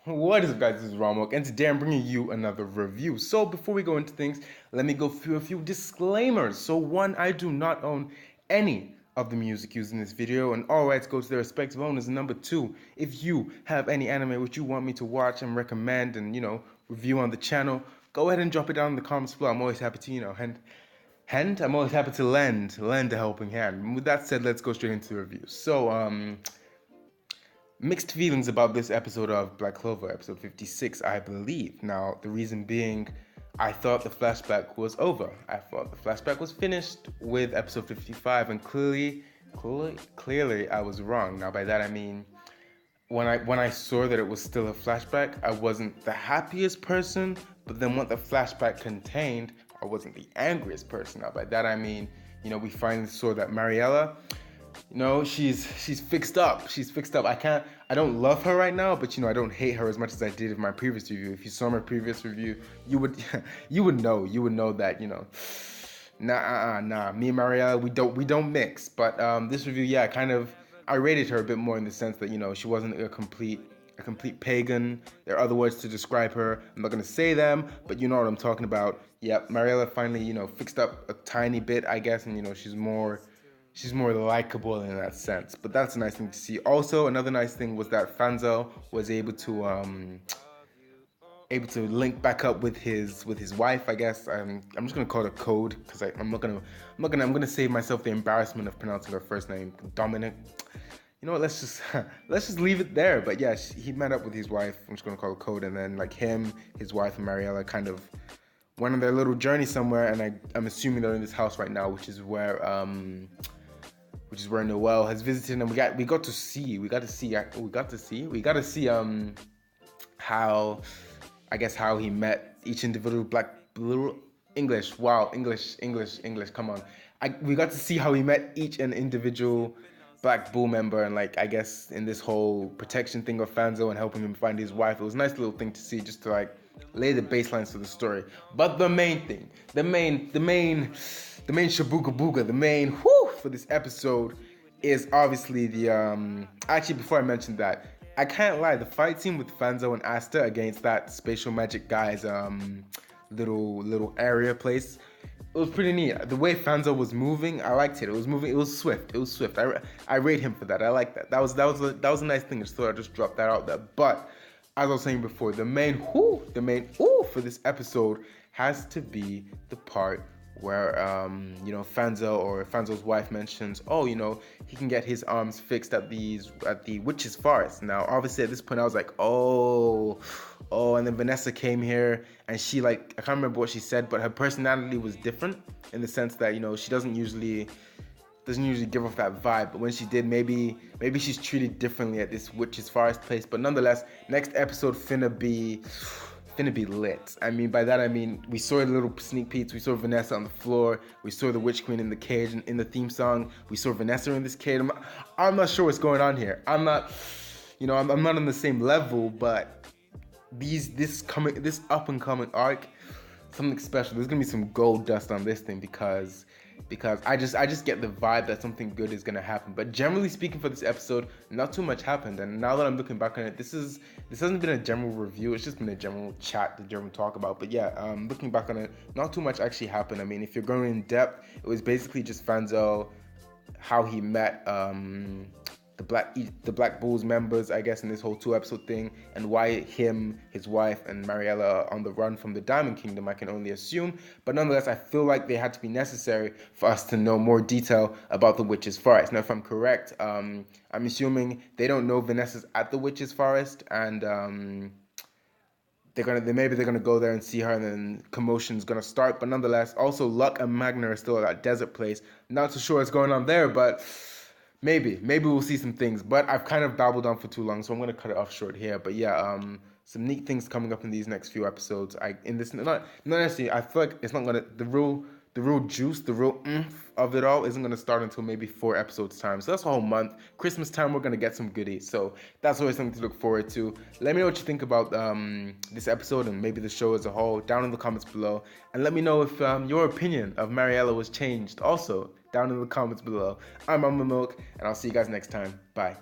What is up, guys? This is Ramok, and today I'm bringing you another review. So before we go into things, let me go through a few disclaimers. So one, I do not own any of the music used in this video, and all rights go to their respective owners. And number two, if you have any anime which you want me to watch and recommend and, review on the channel, go ahead and drop it down in the comments below. I'm always happy to, I'm always happy to lend a helping hand. And with that said, let's go straight into the review. So, mixed feelings about this episode of Black Clover, episode 56, I believe. Now, the reason being, I thought the flashback was over. I thought the flashback was finished with episode 55, and clearly, I was wrong. Now, by that I mean, when I saw that it was still a flashback, I wasn't the happiest person. But then what the flashback contained, I wasn't the angriest person. Now, by that I mean, we finally saw that Mariella. She's fixed up. She's fixed up. I don't love her right now, but I don't hate her as much as I did in my previous review. If you saw my previous review, you would you would know that, nah. Me and Mariella, we don't mix. But this review, yeah, I rated her a bit more in the sense that, she wasn't a complete pagan. There are other words to describe her. I'm not gonna say them, but you know what I'm talking about. Yeah, Mariella finally, fixed up a tiny bit, I guess, and she's more likable in that sense. But that's a nice thing to see. Also, another nice thing was that Fanzo was able to link back up with his wife, I guess. I'm just gonna call it Code because I'm gonna save myself the embarrassment of pronouncing her first name, Dominic. You know what? Let's just leave it there. But yeah, he met up with his wife. I'm just gonna call it Code, and then like him, his wife, and Mariella kind of went on their little journey somewhere. And I'm assuming they're in this house right now, which is where Noel has visited, and we got to see how, I guess, how he met each individual English. Wow, English. Come on, we got to see how he met each and individual Black Bull member, and like I guess in this whole protection thing of Fanzo and helping him find his wife. It was a nice little thing to see, just to like lay the baselines for the story. But the main thing, the main shabuka booga, the main for this episode is obviously the actually, before I mention that, I can't lie, the fight scene with Fanzo and Asta against that spatial magic guy's little area place, it was pretty neat. The way Fanzo was moving, I liked it. It was swift. I rate him for that. I like that. That was a nice thing. So I just dropped that out there. But as I was saying before, the main for this episode has to be the part where Fanzo's wife mentions, he can get his arms fixed at the witch's forest. Now, obviously at this point I was like, and then Vanessa came here, and she, like, I can't remember what she said, but her personality was different in the sense that, she doesn't usually give off that vibe, but when she did, maybe she's treated differently at this witch's forest place. But nonetheless, next episode finna be lit. I mean, by that I mean, we saw a little sneak peeks. We saw Vanessa on the floor. We saw the Witch Queen in the cage in the theme song. We saw Vanessa in this cage. I'm not sure what's going on here. I'm not on the same level, but this up and coming arc, something special. There's gonna be some gold dust on this thing because I just get the vibe that something good is gonna happen. But generally speaking, for this episode, not too much happened. And now that I'm looking back on it, this hasn't been a general review. It's just been a general chat, the general talk about. But yeah, looking back on it, not too much actually happened. I mean, if you're going in depth, it was basically just Fanzo, how he met the Black Bulls members, I guess, in this whole 2-episode thing, and why him, his wife, and Mariella are on the run from the Diamond Kingdom, I can only assume. But nonetheless, I feel like they had to be necessary for us to know more detail about the Witch's Forest. Now, if I'm correct, I'm assuming they don't know Vanessa's at the Witch's Forest, and they're gonna go there and see her, and then commotion's gonna start. But nonetheless, also Luck and Magna are still at that desert place. Not too sure what's going on there, but maybe we'll see some things. But I've kind of babbled on for too long, so I'm gonna cut it off short here. But yeah, some neat things coming up in these next few episodes. Not necessarily. I feel like it's not gonna the real juice, the real oomph of it all isn't gonna start until maybe 4 episodes time. So that's a whole month. Christmas time, we're gonna get some goodies. So that's always something to look forward to. Let me know what you think about this episode and maybe the show as a whole down in the comments below. And let me know if your opinion of Mariella was changed also down in the comments below. I'm Mama Milk, and I'll see you guys next time. Bye.